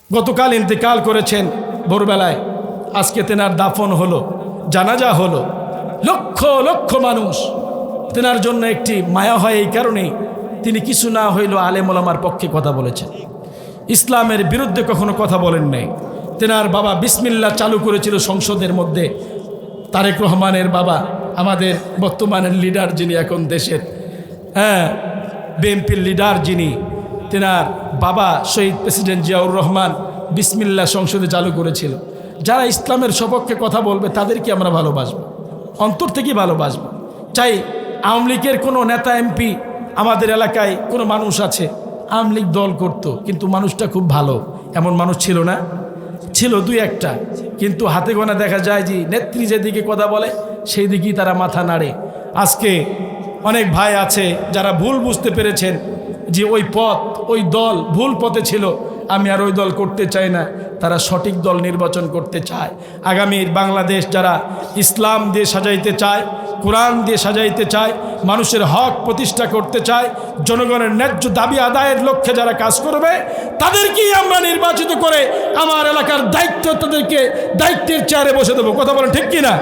গতকাল ইন্তেকাল করেছেন ভোরবেলায়, আজকে তেনার দাফন হলো, জানাজা হলো। লক্ষ লক্ষ মানুষ তেনার জন্য একটি মায়া হয়, এই কারণেই তিনি কিছু না হইলেও আলেম ওলামার পক্ষে কথা বলেছেন, ইসলামের বিরুদ্ধে কখনো কথা বলেন নাই। তেনার বাবা বিসমিল্লাহ চালু করেছিল সংসদের মধ্যে। তারেক রহমানের বাবা, আমাদের বর্তমানের লিডার যিনি এখন দেশের, বিএনপির লিডার যিনি, তেনার বাবা শহীদ প্রেসিডেন্ট জিয়াউর রহমান বিসমিল্লাহ সংসদে চালু করেছিল। যারা ইসলামের সপক্ষে কথা বলবে তাদেরকে আমরা ভালোবাসবো, অন্তর থেকে ভালোবাসবো। চাই আওয়ামী লীগের কোনো নেতা এমপি, আমাদের এলাকায় কোনো মানুষ আছে আওয়ামী লীগ দল করতো, কিন্তু মানুষটা খুব ভালো, এমন মানুষ ছিল না? ছিল দুই একটা, কিন্তু হাতে গোনা দেখা যায় যে নেত্রী যেদিকে কথা বলে সেই দিকেই তারা মাথা নাড়ে। আজকে অনেক ভাই আছে যারা ভুল বুঝতে পেরেছেন যে ওই পথ, ওই দল ভুল পথে ছিল, আমি আর ওই দল করতে চাই না, তারা সঠিক দল নির্বাচন করতে চায়। আগামীর বাংলাদেশ যারা ইসলাম দিয়ে সাজাইতে চায়, কোরআন দিয়ে সাজাইতে চায়, মানুষের হক প্রতিষ্ঠা করতে চায়, জনগণের ন্যায্য দাবি আদায়ের লক্ষ্যে যারা কাজ করবে তাদেরকেই আমরা নির্বাচিত করে আমার এলাকার দায়িত্ব, তাদেরকে দায়িত্বের চেয়ারে বসে দেবো। কথা বলেন ঠিক কিনা?